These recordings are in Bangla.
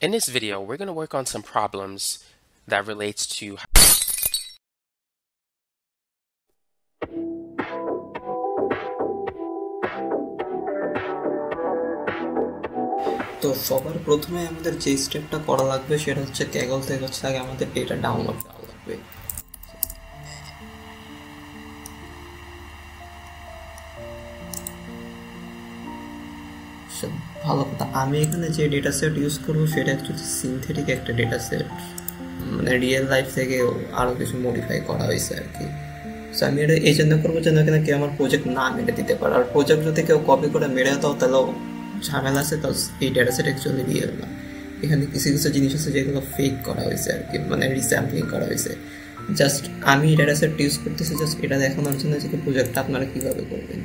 In this video, we're going to work on some problems that relates to তো সবার প্রথমে আমাদের যে স্টেপটা করা লাগবে সেটা হচ্ছে ক্যাগল থেকে হচ্ছে আগে আমাদের ডেটা ডাউনলোড করা লাগবে। ভালো কথা, আমি এখানে যে ডেটা সেট ইউজ করবো সেটা অ্যাকচুয়ালি সিনথেটিক একটা ডেটা সেট, মানে রিয়েল লাইফ থেকে আরও কিছু মডিফাই করা হয়েছে আর কি। সো আমি এটা এই জন্য করবো যেন এখানে কেউ আমার প্রজেক্ট না মেরে দিতে পারে, আর প্রজেক্ট যদি কেউ কপি করে মেরে দাও তাহলেও ঝামেলা আছে। তো এই ডেটা সেট অ্যাকচুয়ালি রিয়েল না, এখানে কিছু কিছু জিনিস আছে যেগুলো ফেক করা হয়েছে আর কি, মানে রিস্যাম্পলিং করা হয়েছে। জাস্ট আমি ডেটা সেট ইউজ করতেছি জাস্ট এটা দেখানোর জন্য যে প্রজেক্টটা আপনারা কীভাবে করবেন।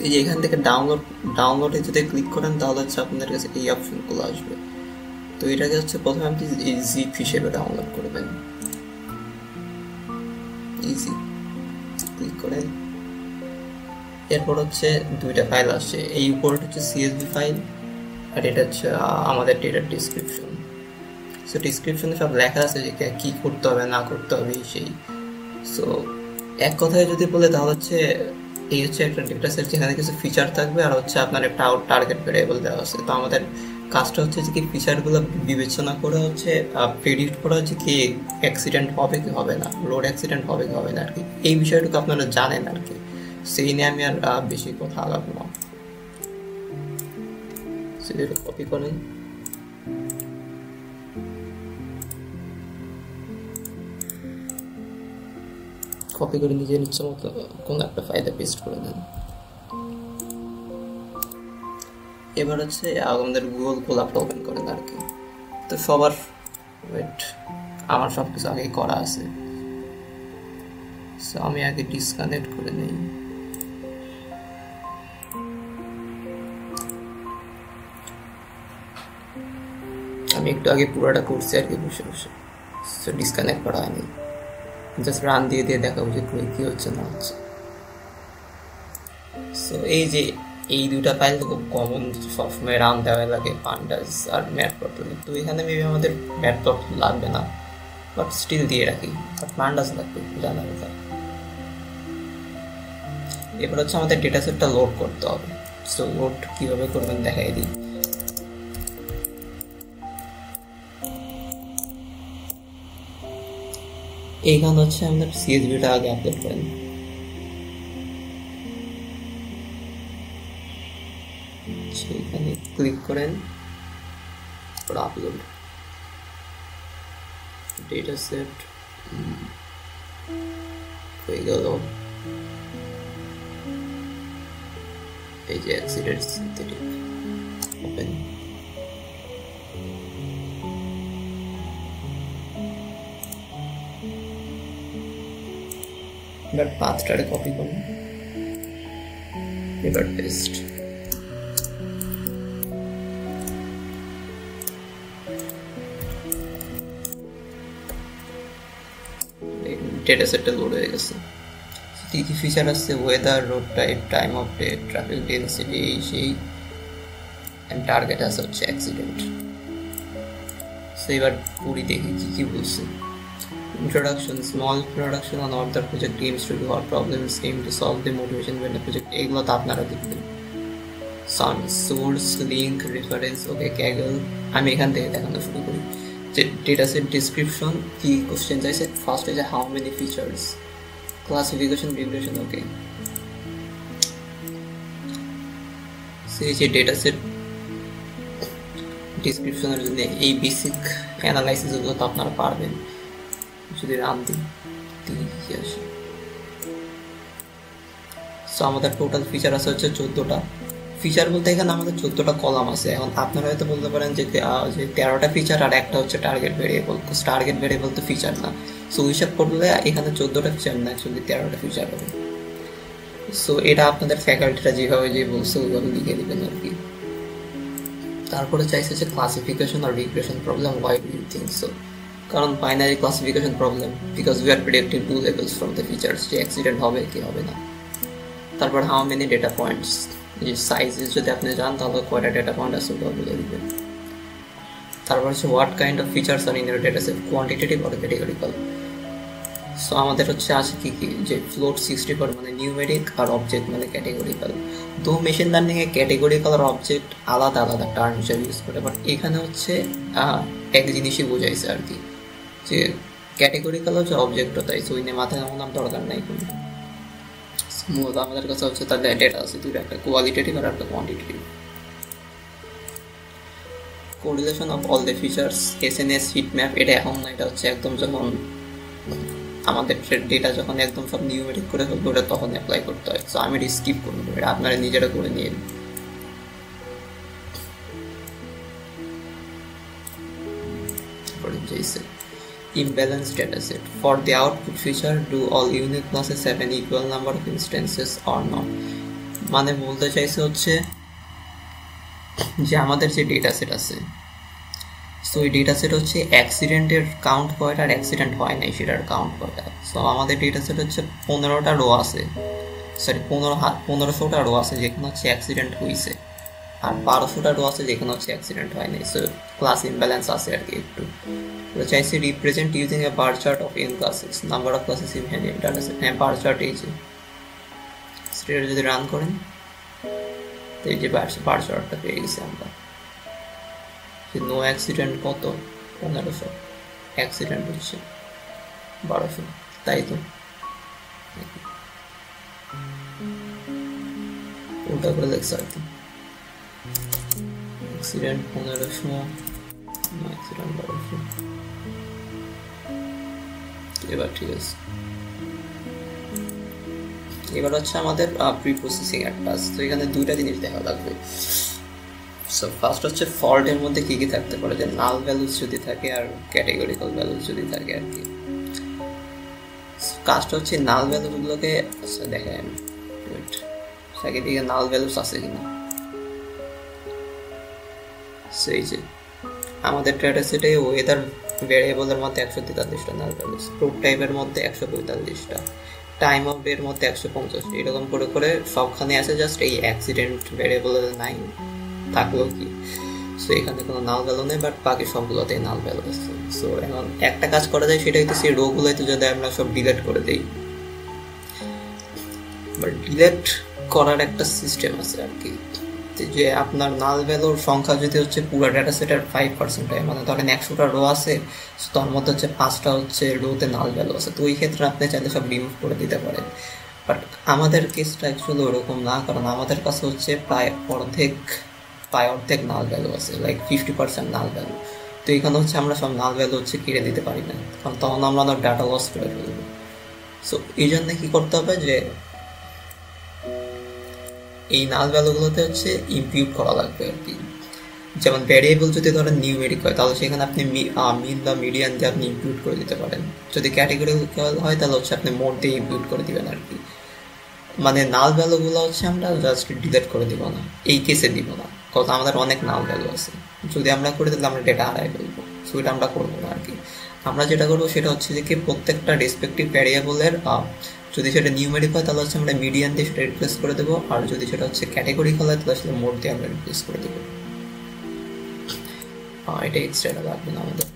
এই যে এখান থেকে ডাউনলোডে যদি ক্লিক করেন তাহলে হচ্ছে আপনাদের কাছে এই অপশনগুলো আসবে। তো এটাকে হচ্ছে প্রথমে আপনি এই জিপ হিসেবে ডাউনলোড করবেন, ইজি ক্লিক করেন। এরপর হচ্ছে দুইটা ফাইল আসছে, এই উপরটা হচ্ছে সিএসভি ফাইল আর এটা হচ্ছে আমাদের ডেটার ডিসক্রিপশন। সো ডিসক্রিপশনে সব লেখা আছে যে কী করতে হবে না করতে হবে সেই। সো এক কথায় যদি বলে তাহলে হচ্ছে এই হচ্ছে একটা ডেটা সেট যেখানে কিছু ফিচার থাকবে আর হচ্ছে আপনার একটা টার্গেট ভেরিয়েবল দেওয়া আছে। তো আমাদের কাজটা হচ্ছে যে কি ফিচারগুলো বিবেচনা করে হচ্ছে প্রেডিক্ট করা হচ্ছে কি অ্যাক্সিডেন্ট হবে কি হবে না, রোড অ্যাক্সিডেন্ট হবে কি হবে না আর কি, এই বিষয়টুকু আপনারা জানেন আর কি। সেই নিয়ে আমি আর বেশি কথা আলাপ না, সেটা কপি করেন। কপি করে নিজের ইচ্ছা মতো কোনো একটা ফাইলে পেস্ট করে দেন। এবার হচ্ছে আমাদের গুগল কোলাপটা ওপেন করেন আর কি। তো সবার আমার সব কিছু আগেই করা আছে, সো আমি আগে ডিসকানেক্ট করে নিই। আমি একটু আগে পুরোটা করছি আর কি বসে বসে, সো ডিসকানেক্ট করা হয়নি, জাস্ট রান দিয়ে দিয়ে দেখাবো যে কী হচ্ছে না হচ্ছে। সো এই যে এই দুইটা ফাইল তো খুব কমন, সবসময় রান দেওয়া লাগে পান্ডাস আর ম্যাটপ্লটল। তো এখানে মেবি আমাদের ম্যাটপ্লটল লাগবে না, বাট স্টিল দিয়ে রাখি, বাট পান্ডাস লাগবে জানা কথা। এবার হচ্ছে আমাদের ডেটা সেটটা লোড করতে হবে। সো লোড কীভাবে করবেন দেখাই দিই। এইখানে হচ্ছে আমাদের সিএসভিটা আগে আপলোড করেন। সেইখানে ক্লিক করেন, আপলোড ডেটা সেট হয়ে গেল। এই যে অ্যাক্সিডেন্ট সিনথেটিক ওপেন। এবার পাথটারে কপি করুন, এবার পেস্ট। ডেটা সেটটা লোড হয়ে গেছে। কী কী ফিচার আসছে, weather, road type, time off day, traffic density, এই সেই, অ্যান্ড টার্গেট আছে হচ্ছে অ্যাক্সিডেন্ট। সো এবার পুরি দেখি কী কী বলছে। Introduction, small introduction on what the project aims to do, what problems aim to solve, the motivation when the project এগুলো তো আপনারা দেখবেন। Source, link, reference, okay Kaggle. আমি এখান থেকে দেখানো শুরু করি যে ডেটা সেট ডিসক্রিপশন কি কোশ্চেন চাইছে। ফার্স্ট হচ্ছে how many features, classification, regression, okay. সেই যে ডেটা সেট ডিসক্রিপশনের জন্য এই বেসিক অ্যানালাইসিসগুলো তো আপনারা পারবেন যদি রান দিই কি আসে। সো আমাদের টোটাল ফিচার আছে হচ্ছে 14টা। ফিচার বলতে এখানে আমাদের 14টা কলাম আছে। এখন আপনারা হয়তো বলতে পারেন যে 13টা ফিচার আর একটা হচ্ছে টার্গেট ভেরিয়েবল। টার্গেট ভেরিয়েবল তো ফিচার না, সো হিসাব করলে এখানে 14টা ফিচার না, অ্যাকচুয়ালি 13টা ফিচার হবে। সো এটা আপনাদের ফ্যাকাল্টিরা যেভাবে যে বলছে ওইভাবে লিখে দেবেন আর কি। তারপরে চাইছে যে ক্লাসিফিকেশন আর regression problem, why do you think so? কারণ binary classification problem, because we are predicting two levels from the features, যে অ্যাক্সিডেন্ট হবে কি হবে না। তারপর হাউ মেনি ডেটা পয়েন্টস, যে সাইজেস যদি আপনি জান তাহলে কয়টা ডেটা পয়েন্ট আছে ওটা বলে দিবেন। তারপর হচ্ছে what kind of features are in your data set, quantitative আর ক্যাটেগরিক্যাল। সো আমাদের হচ্ছে আছে কি কি, যে ফ্লোট 64 মানে নিউমেরিক আর অবজেক্ট মানে ক্যাটেগরিক্যাল। তো মেশিন লার্নিংয়ে ক্যাটেগরিক্যাল আর অবজেক্ট আলাদা আলাদা টার্ম হিসেবে ইউজ করে, বাট এখানে হচ্ছে এক জিনিসই বোঝাইছে আর কি, যে ক্যাটেগরিক্যাল হচ্ছে অবজেক্টও তাই। সো ইনে মাথায় এমন দরকার নাই কোনো। মূলত আমাদের কাছে হচ্ছে তাহলে ডেটা আছে দুটো, একটা কোয়ালিটেটিভ আর একটা quantitative. Correlation of all the features, SNS hit map, এটা এখন না, এটা হচ্ছে একদম যখন আমাদের ডেটা যখন একদম সব নিউমেরিক করে ফেলবো ওটা তখন অ্যাপ্লাই করতে হয়। সো আমি এটা স্কিপ করবো, এটা আপনারা নিজেরা করে নিয়ে। Imbalanced dataset. For the output feature, do all unique classes have an equal number of instances or not? মানে বলতে চাইছে হচ্ছে যে আমাদের যে ডেটা সেট আছে, সো এই ডেটা সেট হচ্ছে অ্যাক্সিডেন্টের কাউন্ট কয়টা আর অ্যাক্সিডেন্ট হয় নাই সেটার কাউন্ট কয়টা। সো আমাদের ডেটা সেট হচ্ছে 15টা রো আছে, সরি 1500টা রো আছে যেখানে হচ্ছে অ্যাক্সিডেন্ট হয়েছে, আর 1200টা রো আছে যেখানে হচ্ছে অ্যাক্সিডেন্ট হয় নাই। সো ক্লাস ইমব্যালেন্স আছে আর কি একটু। চাইছি represent using a bar chart of N classes, number of classes in an data set. হ্যাঁ, বার চার্ট এই যে সেটা যদি রান করেন তো এই যে বার চার্টটা পেয়ে গেছি আমরা। নো অ্যাক্সিডেন্ট কত, 1500, অ্যাক্সিডেন্ট হচ্ছে 1200, তাই তো উল্টা করে দেখছে আর কি। Accident 1500, accident 1200। এবার ঠিক আছে, এবার হচ্ছে আমাদের প্রি প্রসেসিং এর টাস্ক। তো এখানে দুইটা জিনিস দেখা লাগবে। সো ফার্স্ট হচ্ছে ফল্টের মধ্যে কি কি থাকতে পারে, যে নাল ভ্যালুস যদি থাকে আর ক্যাটেগরিক্যাল ভ্যালুস যদি থাকে আর কি। কাজটা হচ্ছে নাল ভ্যালুসগুলোকে আচ্ছা দেখায় আমি, ওয়েট আগে দিকে নাল ভ্যালুস আছে কিনা। সেই যে আমাদের ডেটা সেটে ওয়েদার ভ্যারিয়েবলের মধ্যে 143টা নাল ভ্যালুস, প্রুফ টাইপের মধ্যে 145টা, টাইম অফ ডের মধ্যে 150, এরকম করে করে সবখানে আছে। জাস্ট এই অ্যাক্সিডেন্ট ভ্যারিয়েবলের নাই থাকলেও কি। সো এখানে কোনো নাল ভ্যালু নেই, বাট বাকি সবগুলোতেই নাল ভ্যালু আছে। সো এখন একটা কাজ করা যায়, সেটা হচ্ছে সেই রোগুলোতে যদি আমরা সব ডিলিট করে দিই, বাট ডিলিট করার একটা সিস্টেম আছে আর কি, যে আপনার নাল ভ্যালুর সংখ্যা যদি হচ্ছে পুরো ডেটা সেটের 5% হয়, মানে ধরেন 100টা রো আছে, তার মধ্যে হচ্ছে 5টা হচ্ছে রোতে নাল ভ্যালু আছে, তো ওই ক্ষেত্রে আপনি চাইলে সব রিমুভ করে দিতে পারেন। বাট আমাদের কেসটা অ্যাকচুয়ালি ওরকম না, কারণ আমাদের কাছে হচ্ছে প্রায় অর্ধেক নাল ভ্যালু আছে, লাইক 50% নাল ভ্যালু। তো এখানে হচ্ছে আমরা সব নাল ভ্যালু হচ্ছে কেড়ে দিতে পারি না, কারণ তখন আমরা ডাটা লস করে ফেলবো। সো এই জন্য কি করতে হবে, যে এই নাল ভ্যালুগুলোতে হচ্ছে ইমপিউট করা লাগবে আর কি। যেমন ভ্যারিয়েবল যদি ধরেন নিউমেরিক হয়, তাহলে সেখানে আপনি মিন বা মিডিয়ান দিয়ে আপনি ইমপিউট করে দিতে পারেন। যদি ক্যাটেগরিক্যাল হয় তাহলে হচ্ছে আপনি মোড দিয়ে ইমপিউট করে দিবেন আর কি। মানে নাল ভ্যালুগুলো হচ্ছে আমরা জাস্ট ডিলিট করে দিব না, এই কেসে দিব না, কারণ আমাদের অনেক নাল ভ্যালু আছে। যদি আমরা করে দিলে আমরা ডেটা হারাই ফেলবো, সো এটা আমরা করবো না আর কি। আমরা যেটা করবো সেটা হচ্ছে যে কি প্রত্যেকটা রেসপেক্টিভ ভ্যারিয়েবলের যদি সেটা নিউমেরিক হয় তাহলে হচ্ছে আমরা মিডিয়ান দিয়ে সেটা রিপ্লেস করে দেবো, আর যদি সেটা হচ্ছে ক্যাটেগরিক্যাল হয় তাহলে সেটা মোড দিয়ে আমরা রিপ্লেস করে দেবো। এটা এক্সট্রা লাগবে না আমাদের।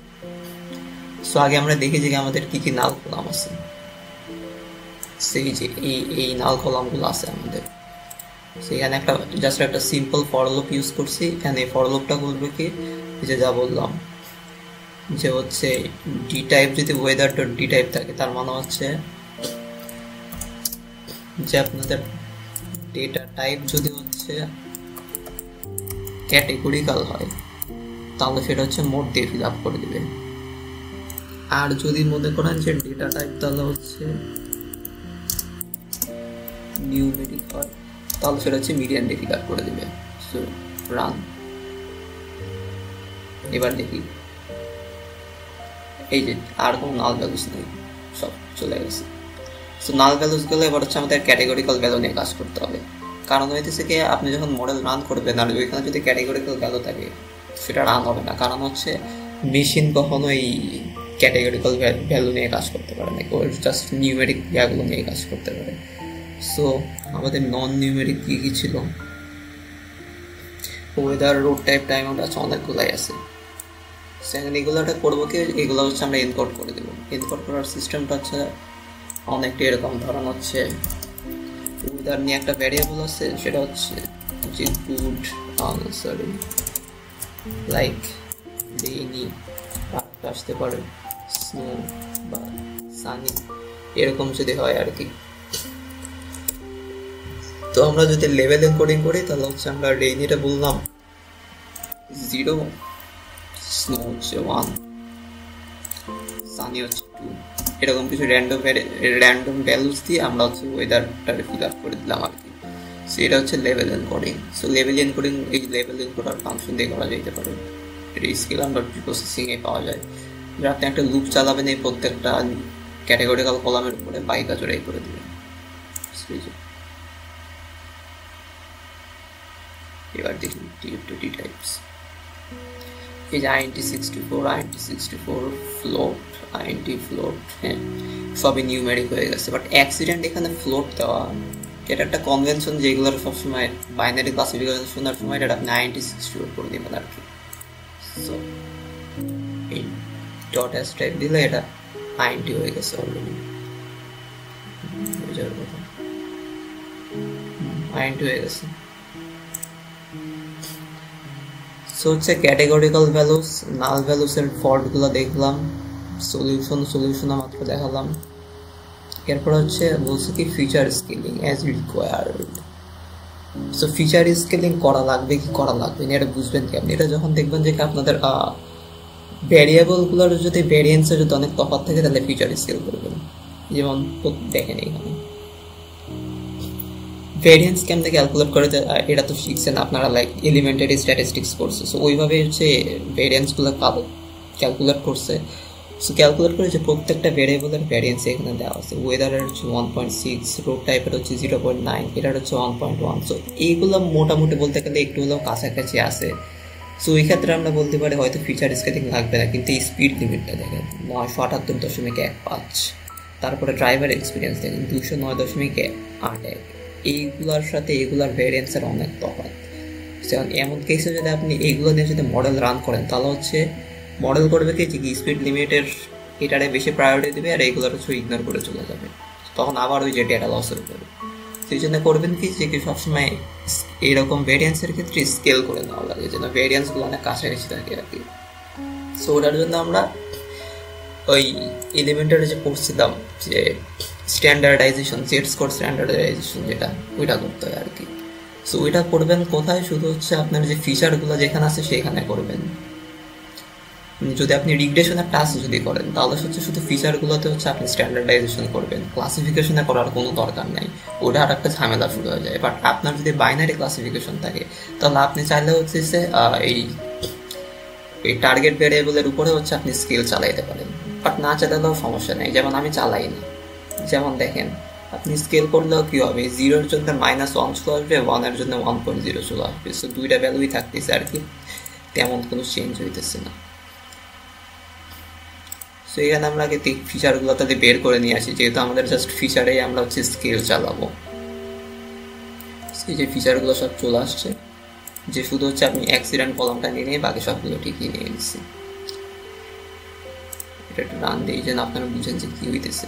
সো আগে আমরা দেখি যে আমাদের কি কি নাল কলাম আছে। সেই যে এই নাল কলামগুলো আছে আমাদের, সেখানে একটা জাস্ট একটা সিম্পল ফর লুপ ইউজ করছি। এখানে এই ফর লুপটা বলবে কি, যে যা বললাম যে হচ্ছে ডি টাইপ যদি ওয়েদার ডট ডি টাইপ থাকে, তার মানে হচ্ছে যে আপনাদের ডেটা টাইপ যদি হচ্ছে ক্যাটেগরিক্যাল হয় তাহলে সেটা হচ্ছে মোড দিয়ে ফিল আপ করে দিবে। আর যদি মনে করেন যে ডেটা টাইপ তাহলে হচ্ছে নিউমেরিক হয় তাহলে সেটা হচ্ছে মিডিয়ান দিয়ে ফিল আপ করে দিবে। সো রান, এবার দেখি এই যে আর কোনো নাল ভ্যালুস নেই, সব চলে গেছে। সো নাল ভ্যালুসগুলো এবার হচ্ছে আমাদের ক্যাটেগরিক্যাল ভ্যালু নিয়ে কাজ করতে হবে। কারণ হইতেছে কি, আপনি যখন মডেল রান করবেন আর ওইখানে যদি ক্যাটেগরিক্যাল ভ্যালু থাকে সেটা রান হবে না, কারণ হচ্ছে মেশিন কখনো এই ক্যাটেগরিক্যাল ভ্যালু নিয়ে কাজ করতে পারে না, ওর জাস্ট নিউমেরিক ভ্যালু নিয়ে কাজ করতে পারে। সো আমাদের নন নিউমেরিক কী কী ছিল, weather, road type, time out আছে, অনেকগুলাই আছে। এগুলোটা করবো কি, এগুলো হচ্ছে আমরা এনকোড করে দেবো। এনকোড করার সিস্টেমটা হচ্ছে অনেকটা এরকম ধরন হচ্ছে, উইদার নিয়ে একটা ভ্যারিয়েবল আছে, সেটা হচ্ছে যে গুড সরি লাইক রেইনি, আসতে পারে স্নো বা সানি, এরকম যদি হয় আর কি। তো আমরা যদি লেভেল এনকোডিং করি তাহলে হচ্ছে আমরা রেইনিটা বললাম 0, স্নো হচ্ছে 1, সানি হচ্ছে 2, এরকম কিছু র্যান্ডম ভ্যালুস দিয়ে আমরা হচ্ছে ওয়েদারটা ফিল আপ করে দিলাম আর কি। সো এটা হচ্ছে level encoding. So level encoding এই লেভেল এনকোডার ফাংশন দিয়ে করা যেতে পারে। এটা স্কেলার ডট প্রসেসিংয়ে পাওয়া যায়। যে আপনি একটা লুপ চালাবেন, এই প্রত্যেকটা ক্যাটেগরিক্যাল কলামের উপরে বাইকা জোড়াই করে দেবেন। এবার দেখুন টি টাইপস, এই যে int64, int64 float, int float, হ্যাঁ সবই নিউমেরিক হয়ে গেছে। বাট অ্যাক্সিডেন্ট এখানে ফ্লোট দেওয়া, এটা একটা কনভেনশন যেগুলোর সবসময় বাইনারি ক্লাসিফিকেশনের সময় এটা আপনি int64 করে দেবেন আর কি। সো এই ডট এস টাইপ দিলে এটা int হয়ে গেছে অলরেডি, বোঝার কথা, int হয়ে গেছে। সো হচ্ছে ক্যাটেগরিক্যাল ভ্যালুস, নাল ভ্যালুসের ফল্টগুলো দেখলাম, সলিউশন মাত্র দেখালাম। এরপর হচ্ছে বলছে কি feature scaling as required. So feature scaling করা লাগবে কি করা লাগবে না এটা বুঝবেন কি আপনি, এটা যখন দেখবেন যে আপনাদের ভ্যারিয়েবলগুলোর যদি ভ্যারিয়েন্সের যদি অনেক তফাৎ থাকে তাহলে ফিচার স্কেল করবেন। যেমন দেখেন এখানে ভ্যারিয়েন্স কেমনে ক্যালকুলেট করে, এটা তো শিখছেন আপনারা, লাইক এলিমেন্টারি স্ট্যাটিস্টিক্স করছে। সো ওইভাবে হচ্ছে ভ্যারিয়েন্সগুলো ক্যালকুলেট করছে। সো ক্যালকুলেট করে যে প্রত্যেকটা ভ্যারিয়েবলের ভ্যারিয়েন্স এখানে দেওয়া আছে। ওয়েদারের হচ্ছে 1.6, রোড টাইপের হচ্ছে 0.9, এটার হচ্ছে 1.1। সো এইগুলো মোটামুটি বলতে গেলে একটু হলেও কাছাকাছি আছে। সো এই ক্ষেত্রে আমরা বলতে পারি হয়তো ফিচার স্কেলিং লাগবে না, কিন্তু এই স্পিড লিমিটটা দেখেন 978.15, তারপরে ড্রাইভার এক্সপিরিয়েন্স দেখেন 209.81। এইগুলোর সাথে এগুলার ভ্যারিয়েন্সের অনেক তফাৎ। যেমন এমন কেসে যদি আপনি এইগুলো নিয়ে যদি মডেল রান করেন তাহলে হচ্ছে মডেল করবে কি যে স্পিড লিমিটের এটারে বেশি প্রায়োরিটি দেবে আর এইগুলোর হচ্ছে ইগনোর করে চলে যাবে, তখন আবার ওই যে ডেটা লস হয়ে যাবে। সেই জন্য করবেন কি যে কি সবসময় এইরকম ভ্যারিয়েন্সের ক্ষেত্রে স্কেল করে নেওয়া লাগে যেন ভ্যারিয়েন্সগুলো অনেক কাছাকাছি থাকে আর কি। সো ওটার জন্য আমরা ওই এলিমেন্টের যে পড়ছিলাম যে স্ট্যান্ডার্ডাইজেশন, সেট স্কোর স্ট্যান্ডার্ডাইজেশন, যেটা ওইটা করতে হয় আর কি। সো ওইটা করবেন কোথায়, শুধু হচ্ছে আপনার যে ফিচারগুলো যেখানে আছে সেখানে করবেন। যদি আপনি রিগ্রেশনের টাস্ক যদি করেন তাহলে হচ্ছে শুধু ফিচারগুলোতে হচ্ছে আপনি স্ট্যান্ডার্ডাইজেশন করবেন, ক্লাসিফিকেশনে করার কোনো দরকার নাই, ওটা আর একটা ঝামেলা শুরু হয়ে যায়। বাট আপনার যদি বাইনারি ক্লাসিফিকেশন থাকে তাহলে আপনি চাইলে হচ্ছে এই টার্গেট ভ্যারিয়েবলের উপরে হচ্ছে আপনি স্কেল চালাইতে পারেন, বাট না চালালেও সমস্যা নেই। যেমন আমি চালাই না, যেমন দেখেন আপনি স্কেল করলেও কি হবে, 0-এর জন্য -1 চলে আসবে, 1-এর জন্য 1.0 চলে আসবে। সো দুইটা ভ্যালুই থাকতেছে আর কি, তেমন কোনো চেঞ্জ হইতেছে না। সো এখানে আমরা আগে ফিচারগুলো তাতে বের করে নিয়ে আসি, যেহেতু আমাদের জাস্ট ফিচারেই আমরা হচ্ছে স্কেল চালাবো। সেই যে ফিচারগুলো সব চলে আসছে, যে শুধু হচ্ছে আপনি অ্যাক্সিডেন্ট কলামটা নিয়ে নিয়ে বাকি সবগুলো ঠিকই নিয়ে নিচ্ছি। এটা একটু রান দিয়ে যেন আপনারা বুঝেন যে কী হইতেছে।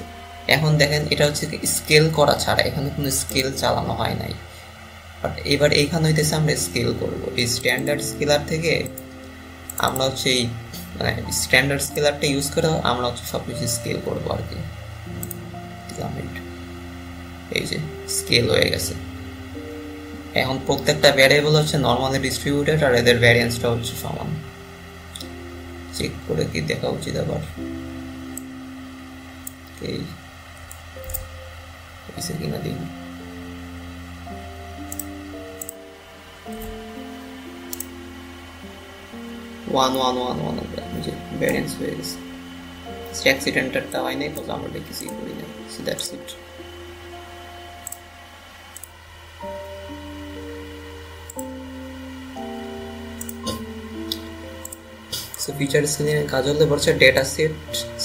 এখন দেখেন এটা হচ্ছে স্কেল করা ছাড়া, এখানে কোনো স্কেল চালানো হয় নাই। বাট এবার এইখানে হইতেছে আমরা স্কেল করবো। এই স্ট্যান্ডার্ড স্কেলার থেকে আমরা হচ্ছে এই স্ট্যান্ডার্ড স্কেলারটা ইউজ করে আমরা হচ্ছে সব কিছু স্কেল করবো আর কি। এই যে স্কেল হয়ে গেছে। এখন প্রত্যেকটা ভ্যারিয়েবল হচ্ছে নর্মালি ডিস্ট্রিবিউটেড আর এদের ভ্যারিয়েন্সটা হচ্ছে সমান। চেক করে কি দেখা উচিত আবার, এই কিনা দেখি। ওয়ান যে ভ্যারিয়েন্স হয়ে গেছে, অ্যাক্সিডেন্টারটা হয় নাই, তবে আমরা কিছুই করি নাই। So that's it. So feature scaling কাজ হলে বলছে data set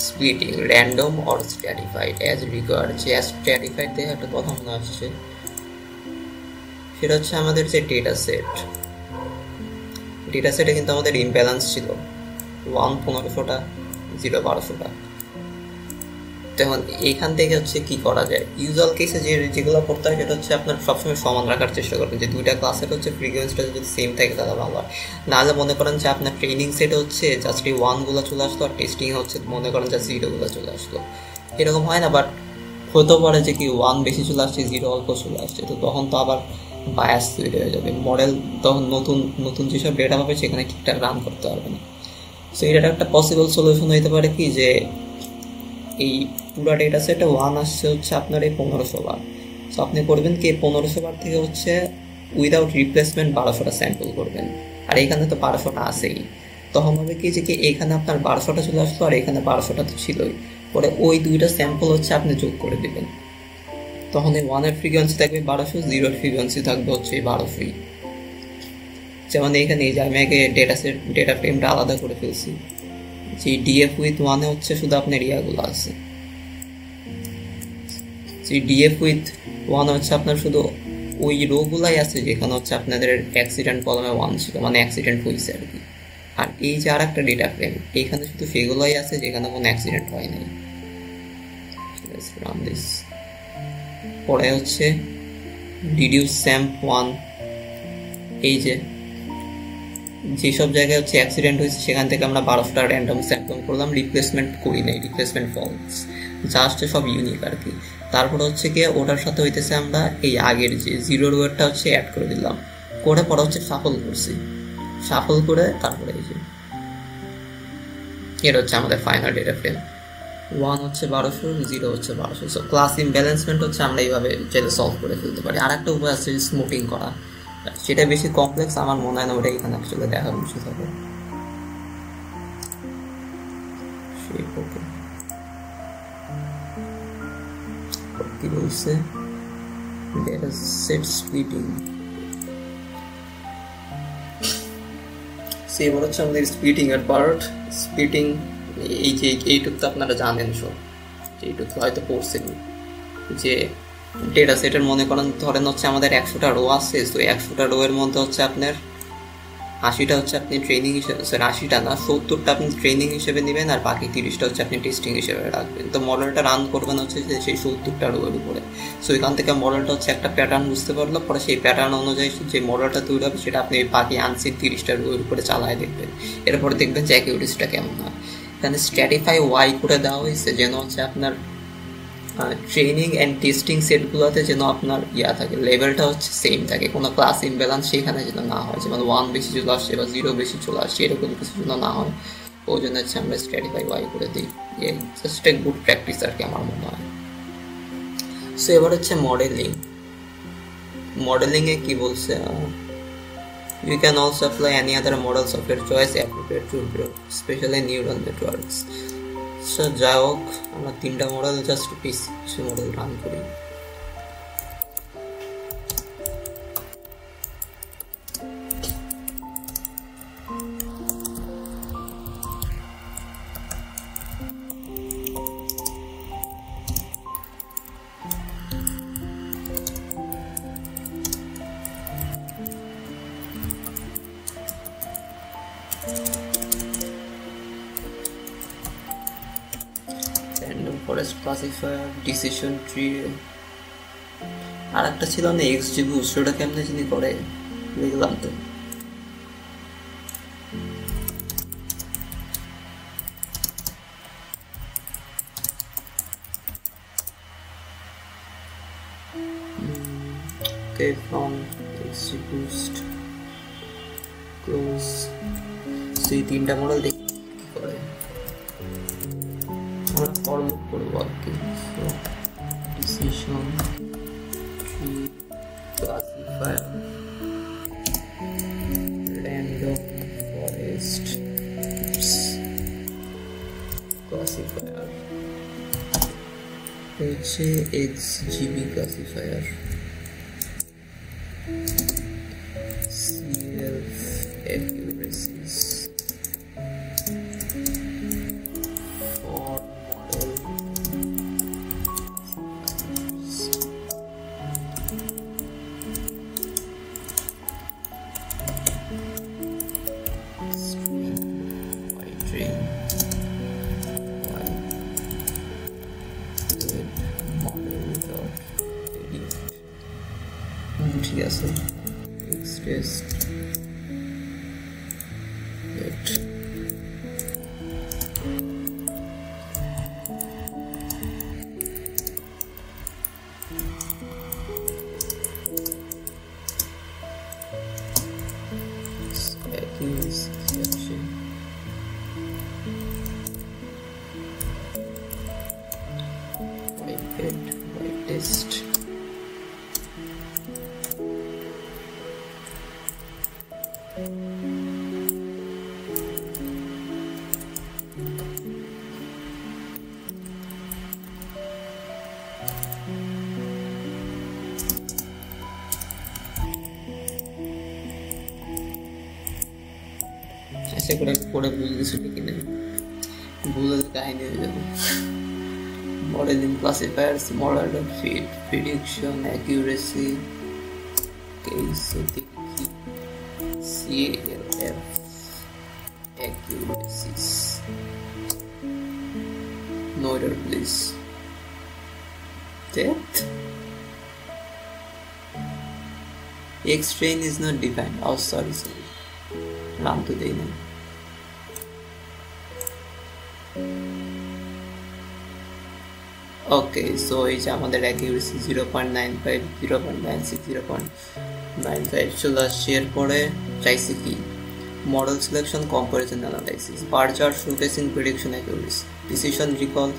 splitting random or stratified as regard. যে স্ট্র্যাটিফাইড দেখে একটা কথা মনে আসছে, সেটা হচ্ছে আমাদের যে ডেটা সেটে কিন্তু আমাদের ইমব্যালেন্স ছিল। 1 1500টা, 0 1200টা। তখন এইখান থেকে হচ্ছে কি করা যায়, ইউজুয়াল কেসে যেগুলো করতে হয় সেটা হচ্ছে আপনার সবসময় সমান রাখার চেষ্টা করবেন, যে দুইটা ক্লাসের হচ্ছে ফ্রিকোয়েন্সিটা যদি সেম থাকে তাহলে ভালো হয়। নাহলে মনে করেন যে আপনার ট্রেনিং সেটে হচ্ছে জাস্ট এই 1গুলো চলে আসলো, আর টেস্টিং হচ্ছে মনে করেন যে 0গুলো চলে আসলো, এরকম হয় না। বাট হতেও পারে যে কি 1 বেশি চলে আসছে, 0 অল্প চলে আসছে, তো তখন তো আবার বায়াস তৈরি হয়ে যাবে, মডেল তখন নতুন নতুন যেসব ডেটা পাবে সেখানে ঠিকঠাক রান করতে পারবে না। সো এটা একটা পসিবল সলিউশন হইতে পারে কি, যে এই পুরো ডেটা সেটে 1 আসছে হচ্ছে আপনার এই 1500 বার। সো আপনি করবেন কি 1500 বার থেকে হচ্ছে উইদাউট রিপ্লেসমেন্ট 1200টা স্যাম্পল করবেন, আর এইখানে তো 1200টা আসেই। তখন হবে কি যে কি এখানে আপনার 1200টা চলে আসলো, আর এখানে 1200টা তো ছিলই, পরে ওই দুইটা স্যাম্পল হচ্ছে আপনি যোগ করে দেবেন। তখন এই 1-এর ফ্রিকোয়েন্সি থাকবে 1200, 0-এর ফ্রিকোয়েন্সি থাকবে হচ্ছে 1200। যেমন এখানে এই যে আমি আগে ডেটা ফ্রেমটা আলাদা করে ফেলছি, যে ডিএফ উইথ 1-এ হচ্ছে শুধু আপনার ইয়াগুলো আছে, যে ডিএফ উইথ 1 হচ্ছে আপনার শুধু ওই রোগুলাই আছে যেখানে হচ্ছে আপনাদের অ্যাক্সিডেন্ট কলমে 1 ছিল, মানে অ্যাক্সিডেন্ট হয়েছে আর কি। আর এই যে আর একটা ডেটা ফ্রেম, এইখানে শুধু সেগুলোই আছে যেখানে কোনো অ্যাক্সিডেন্ট হয় নাই। পরে হচ্ছে ডিডিউস স্যাম্প 1, এই যে যেসব জায়গায় হচ্ছে অ্যাক্সিডেন্ট হয়েছে সেখান থেকে আমরা 1200টা র্যান্ডম স্যাম্পল করলাম, রিপ্লেসমেন্ট করি নাই, রিপ্লেসমেন্ট ফলস, জাস্ট সব ইউনিক আর কি। তারপর হচ্ছে গিয়ে ওটার সাথে হইতেছে আমরা এই আগের যে 0 ওয়েটটা হচ্ছে অ্যাড করে দিলাম, করে পরে হচ্ছে শাফল করছি, শাফল করে তারপরে এই যে এটা হচ্ছে আমাদের ফাইনাল ডেটা ফ্রেম। 1 হচ্ছে 1200, 0 হচ্ছে 1200। সো ক্লাস ইমব্যালেন্সমেন্ট হচ্ছে আমরা এইভাবে চাইলে সলভ করে ফেলতে পারি। আর একটা উপায় আছে স্মুথিং করা, সেটা বেশি কমপ্লেক্স আমার মনে হয় না, ওটা এখানে অ্যাকচুয়ালি দেখার উচিত হবে। কি বলছে ডেটা সেট স্প্লিটিং, এবার হচ্ছে আমাদের স্প্লিটিং এর পার্ট। স্প্লিটিং এই যে এইটুক তো আপনারা জানেন, সব এইটুক হয়তো পড়ছেন, যে ডেটা সেটের মনে করেন ধরেন হচ্ছে আমাদের 100টা রো আছে, তো 100টা রো এর মধ্যে হচ্ছে আপনার 80টা হচ্ছে আপনি ট্রেনিং হিসেবে, সরি 80টা না 70টা আপনি ট্রেনিং হিসেবে নেবেন, আর বাকি 30টা হচ্ছে আপনি টেস্টিং হিসেবে রাখবেন। তো মডেলটা রান করবেন হচ্ছে সেই 70টা রো এর উপরে। সো এখান থেকে মডেলটা হচ্ছে একটা প্যাটার্ন বুঝতে পারলো, পরে সেই প্যাটার্ন অনুযায়ী যে মডেলটা তৈরি হবে সেটা আপনি বাকি আনসিন 30টা রো এর উপরে চালায় দেখবেন, এরপরে দেখবেন যে অ্যাকিউরেসিটা কেমন হয়। এখানে স্ট্র্যাটিফাই ওয়াই করে দেওয়া হয়েছে যেন হচ্ছে আপনার ট্রেনিং অ্যান্ড টেস্টিং সেটগুলোতে যেন আপনার থাকে, লেভেলটা হচ্ছে সেম থাকে, কোনো ক্লাস ইমব্যালেন্স সেখানে যেন না হয়, যেমন 1 বেশি চলে আসছে বা 0 বেশি চলে আসছে এরকম কিছু যেন না হয়। ওই জন্য হচ্ছে আমরা স্ট্র্যাটিফাই ওয়াই করে দিই, জাস্ট এ গুড প্র্যাকটিস আর কি আমার মনে হয়। সো এবার হচ্ছে মডেলিংয়ে কি বলছে, you can also apply any other models of your choice appropriate to grow, especially neural networks. So যাই হোক, আমরা 3টা মডেল জাস্ট কিছু মডেল রান করি। random forest classifier, decision tree, আর একটা ছিল না XGBoost, ওটা কেমনে যিনি করে দেখলাম তো। Okay, from XGBoost close, সেই 3টা মডেল দেখি কি করে, আমরা ফর লুপ করবো আর কি। So decision tree classifier, random forest classifier, হচ্ছে XGB classifier, self accuracies for model string white section. White test. ऐसे पूरा भूल गए लेकिन भूल काहिनी हो जाए modeling classifiers, model fit, prediction, accuracy, case CLF, accuracies. No error, please. Depth. X train is not defined. Oh, sorry. Run to the name. Okay so এই যে আমাদের অ্যাকিউরেসি 0.95 0.96 0.95 চলে আসছে। এরপরে চাইছি কি model selection comparison analysis bar chart showcasing prediction accuracy precision recall.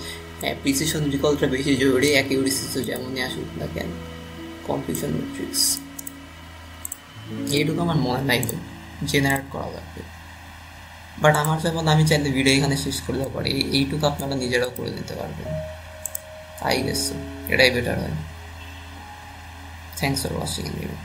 হ্যাঁ প্রিসিশন রিকলটা বেশি জরুরি, অ্যাকিউরেসি তো যেমনই আসুক না কেন। কম্পিউটার ম্যাট্রিক্স এইটুকু আমার মনে নাই তো জেনারেট করা লাগবে, বাট আমার যেমন আমি চাইলে ভিডিও এখানে শেষ করলে পারি, এইটুকু আপনারা নিজেরাও করে দিতে পারবেন। I guess so. এটাই বেটার হয়। Thanks for watching video.